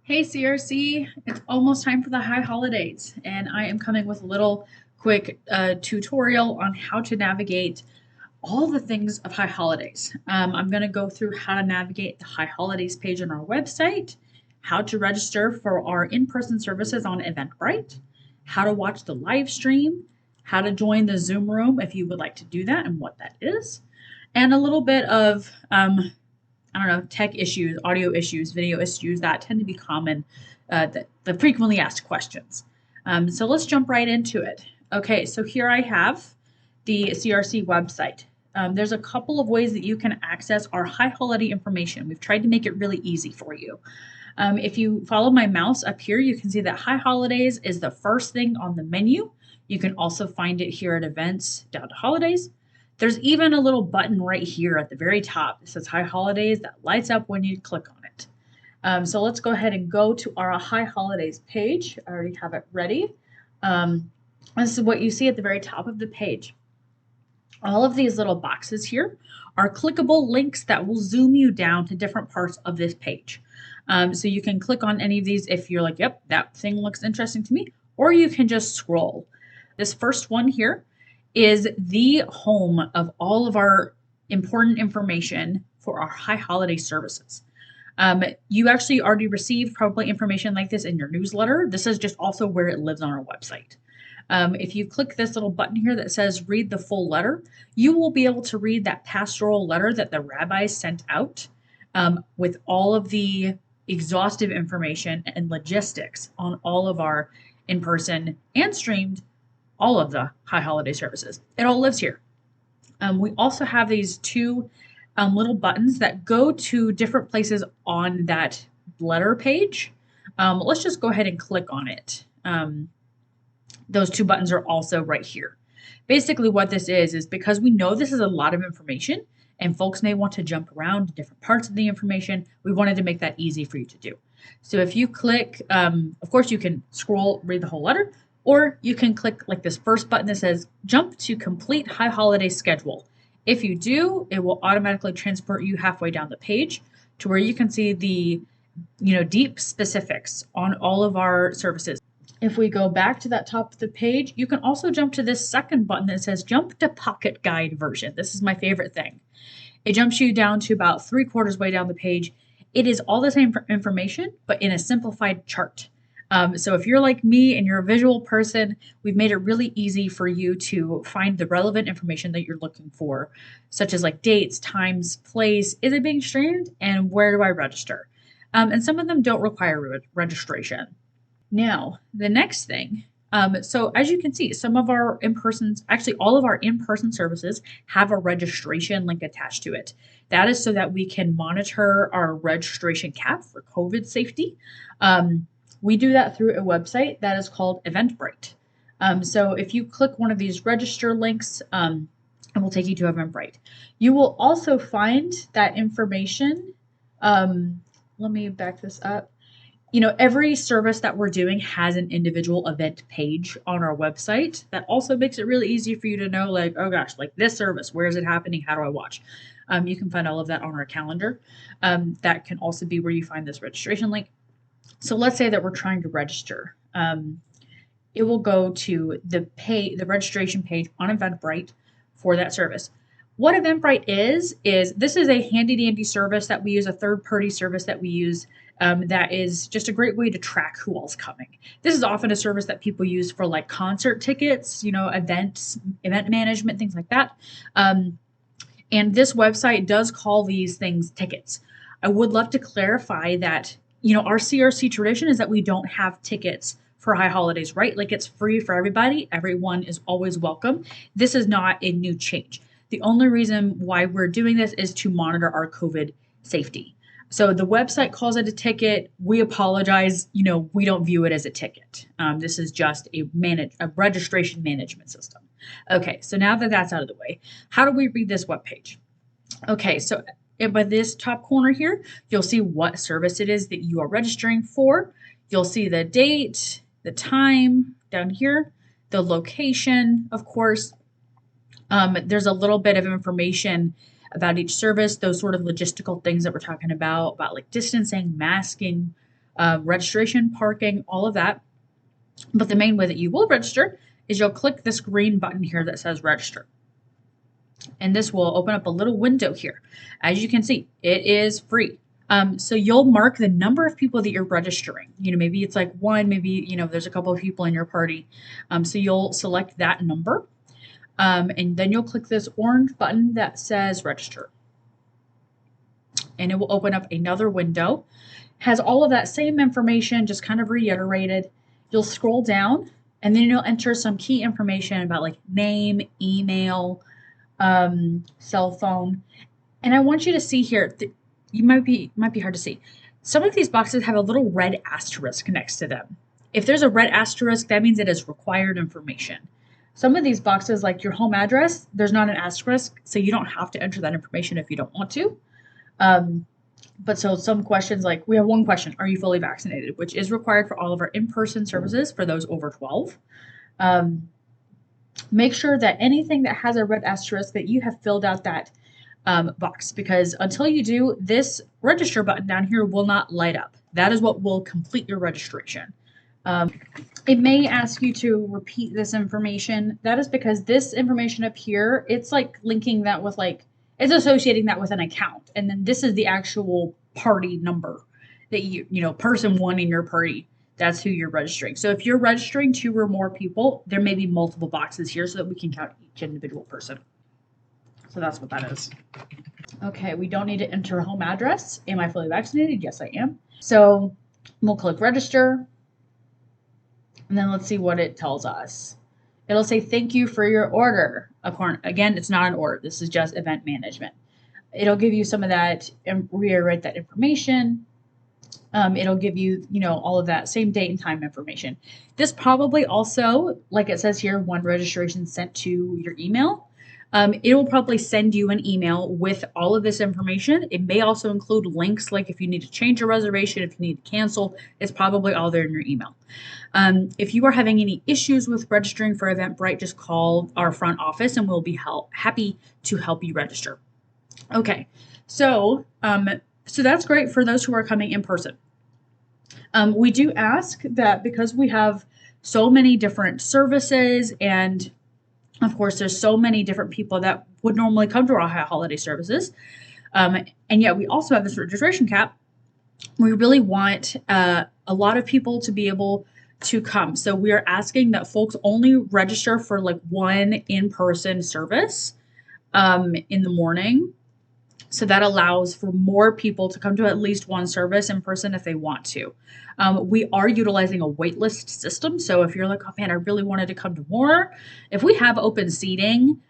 Hey CRC, it's almost time for the high holidays, and I am coming with a little quick tutorial on how to navigate all the things of high holidays. I'm going to go through how to navigate the high holidays page on our website, how to register for our in-person services on Eventbrite, how to watch the live stream, how to join the Zoom room if you would like to do that and what that is, and a little bit of I don't know, tech issues, audio issues, video issues that tend to be common, the frequently asked questions. So let's jump right into it. Okay, so here I have the CRC website. There's a couple of ways that you can access our high holiday information. We've tried to make it really easy for you. If you follow my mouse up here, you can see that high holidays is the first thing on the menu. You can also find it here at events down to holidays. There's even a little button right here at the very top that says High Holidays that lights up when you click on it. So let's go ahead and go to our High Holidays page. I already have it ready. This is what you see at the very top of the page. All of these little boxes here are clickable links that will zoom you down to different parts of this page. So you can click on any of these if you're like, yep, that thing looks interesting to me, or you can just scroll. This first one here is the home of all of our important information for our high holiday services. You actually already received probably information like this in your newsletter. This is just also where it lives on our website. If you click this little button here that says read the full letter, you will be able to read that pastoral letter that the rabbis sent out with all of the exhaustive information and logistics on all of our in-person and streamed all of the high holiday services. It all lives here. We also have these two little buttons that go to different places on that letter page. Let's just go ahead and click on it. Those two buttons are also right here. Basically what this is because we know this is a lot of information and folks may want to jump around to different parts of the information, we wanted to make that easy for you to do. So if you click, of course you can scroll, read the whole letter, or you can click like this first button that says jump to complete high holiday schedule. If you do, it will automatically transport you halfway down the page to where you can see the deep specifics on all of our services. If we go back to that top of the page, you can also jump to this second button that says jump to pocket guide version. This is my favorite thing. It jumps you down to about 3/4 way down the page. It is all the same information, but in a simplified chart. So if you're like me and you're a visual person, we've made it really easy for you to find the relevant information that you're looking for, such as like dates, times, place, is it being streamed, and where do I register? And some of them don't require registration. Now, the next thing, so as you can see, some of our in-persons, actually all of our in-person services have a registration link attached to it. That is so that we can monitor our registration cap for COVID safety. We do that through a website that is called Eventbrite. So if you click one of these register links, it will take you to Eventbrite. You will also find that information. Let me back this up. Every service that we're doing has an individual event page on our website. That also makes it really easy for you to know, like, oh gosh, like this service, where is it happening? How do I watch? You can find all of that on our calendar. That can also be where you find this registration link. So let's say that we're trying to register. It will go to the registration page on Eventbrite for that service. What Eventbrite is this is a handy dandy service that we use, a third-party service that we use that is just a great way to track who all's coming. This is often a service that people use for like concert tickets, event management, things like that. And this website does call these things tickets. I would love to clarify that our CRC tradition is that we don't have tickets for high holidays, right? Like it's free for everybody. Everyone is always welcome. This is not a new change. The only reason why we're doing this is to monitor our COVID safety. So the website calls it a ticket. We apologize. We don't view it as a ticket. This is just a registration management system. Okay, so now that that's out of the way, how do we read this webpage? Okay, so by this top corner here, you'll see what service it is that you are registering for. You'll see the date, the time down here, the location, of course. There's a little bit of information about each service, those sort of logistical things that we're talking about like distancing, masking, registration, parking, all of that. But the main way that you will register is you'll click this green button here that says register. And this will open up a little window here. As you can see, it is free. So you'll mark the number of people that you're registering. Maybe it's like one, maybe, there's a couple of people in your party. So you'll select that number. And then you'll click this orange button that says register. And it will open up another window. Has all of that same information, just kind of reiterated. You'll scroll down and then you'll enter some key information about like name, email, cell phone. And I want you to see here, you might be hard to see. Some of these boxes have a little red asterisk next to them. If there's a red asterisk, that means it is required information. Some of these boxes, like your home address, there's not an asterisk, so you don't have to enter that information if you don't want to. But so some questions, like we have one question, are you fully vaccinated? Which is required for all of our in-person services for those over 12. Make sure that anything that has a red asterisk that you have filled out that box, because until you do, this register button down here will not light up. That is what will complete your registration. It may ask you to repeat this information. That is because this information up here, it's like linking that with it's associating that with an account. And then this is the actual party number that person one in your party, that's who you're registering. So if you're registering 2 or more people, there may be multiple boxes here so that we can count each individual person. So that's what that is. Okay, we don't need to enter a home address. Am I fully vaccinated? Yes, I am. So we'll click register. And then let's see what it tells us. It'll say, thank you for your order. Again, it's not an order. This is just event management. It'll give you some of that and reiterate that information. It'll give you, all of that same date and time information. This probably also, like it says here, one registration sent to your email. It will probably send you an email with all of this information. It may also include links, like if you need to change your reservation, if you need to cancel, it's probably all there in your email. If you are having any issues with registering for Eventbrite, just call our front office and we'll be happy to help you register. Okay, so that's great for those who are coming in person. We do ask that because we have so many different services, and of course, there's so many different people that would normally come to our holiday services. And yet we also have this registration cap. We really want a lot of people to be able to come. So we are asking that folks only register for one in-person service in the morning. So that allows for more people to come to at least one service in person if they want to. We are utilizing a waitlist system. So if you're like, oh man, I really wanted to come to more, if we have open seating,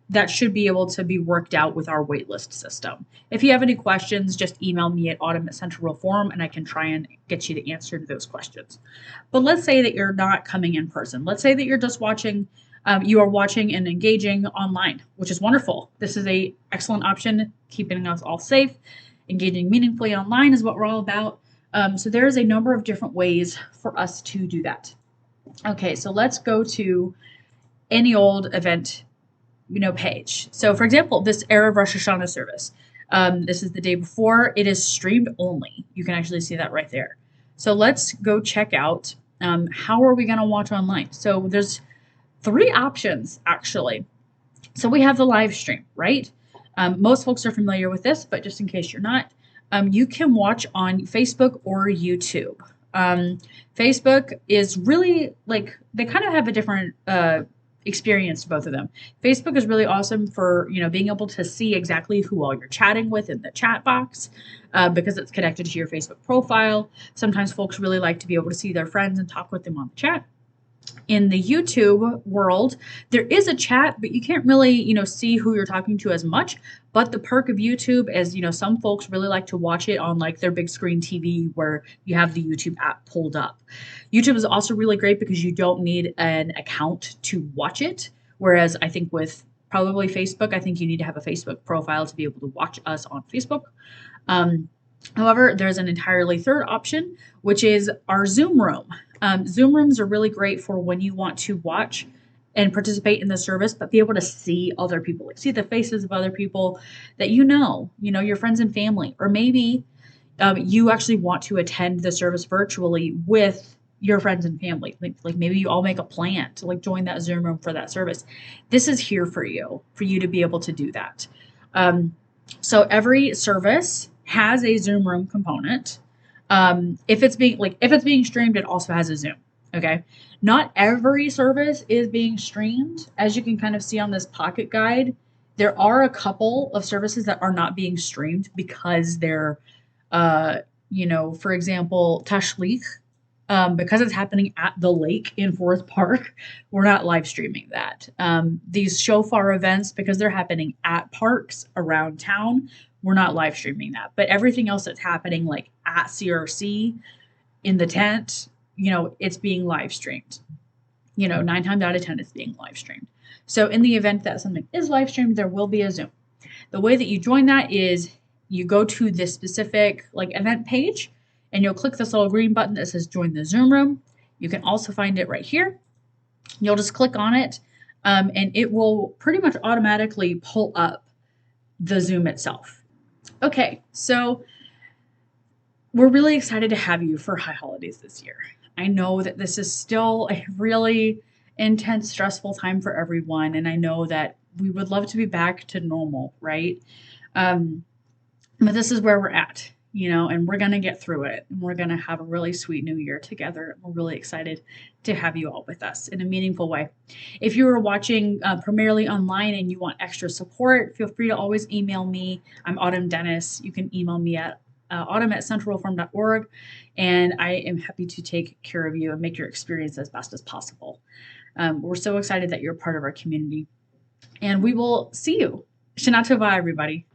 that should be able to be worked out with our waitlist system. If you have any questions, just email me at autumn@centralforum and I can try and get you the answer to those questions. But let's say that you're not coming in person. Let's say that you're just watching, you are watching and engaging online, which is wonderful. This is an excellent option, keeping us all safe. Engaging meaningfully online is what we're all about. So there's a number of different ways for us to do that. Okay, so let's go to any old event page. So for example, this Erev Rosh Hashanah service, this is the day before. It is streamed only. You can actually see that right there. So let's go check out how are we going to watch online. So there's 3 options actually. So we have the live stream, right? Most folks are familiar with this, but just in case you're not, you can watch on Facebook or YouTube. Facebook is really they kind of have a different experience to both of them. Facebook is really awesome for, being able to see exactly who all you're chatting with in the chat box because it's connected to your Facebook profile. Sometimes folks really like to be able to see their friends and talk with them on the chat. In the YouTube world, there is a chat, but you can't really, see who you're talking to as much. But the perk of YouTube is, some folks really like to watch it on their big screen TV where you have the YouTube app pulled up. YouTube is also really great because you don't need an account to watch it. Whereas I think with probably Facebook, I think you need to have a Facebook profile to be able to watch us on Facebook. However, there's an entirely third option, which is our Zoom room. Zoom rooms are really great for when you want to watch and participate in the service, but be able to see other people, see the faces of other people that your friends and family, or maybe you actually want to attend the service virtually with your friends and family. Like maybe you all make a plan to like join that Zoom room for that service. This is here for you to be able to do that. So every service has a Zoom room component. If it's being streamed, it also has a Zoom. Okay. Not every service is being streamed. As you can kind of see on this pocket guide, there are a couple of services that are not being streamed because they're, for example, Tashlich, because it's happening at the lake in Forest Park, we're not live streaming that. These shofar events, because they're happening at parks around town, we're not live streaming that. But everything else that's happening like at CRC in the tent, it's being live streamed. 9 times out of 10, it's being live streamed. So in the event that something is live streamed, there will be a Zoom. The way that you join that is you go to this specific event page and you'll click this little green button that says join the Zoom room. You can also find it right here. You'll just click on it and it will pretty much automatically pull up the Zoom itself. Okay, so we're really excited to have you for High Holidays this year. I know that this is still a really intense, stressful time for everyone, and I know that we would love to be back to normal, right? But this is where we're at, and we're going to get through it, and we're going to have a really sweet new year together. We're really excited to have you all with us in a meaningful way. If you are watching primarily online and you want extra support, feel free to always email me. I'm Autumn Dennis. You can email me at autumn@centralreform.org, and I am happy to take care of you and make your experience as best as possible. We're so excited that you're part of our community, and we will see you. Shana Tova, everybody.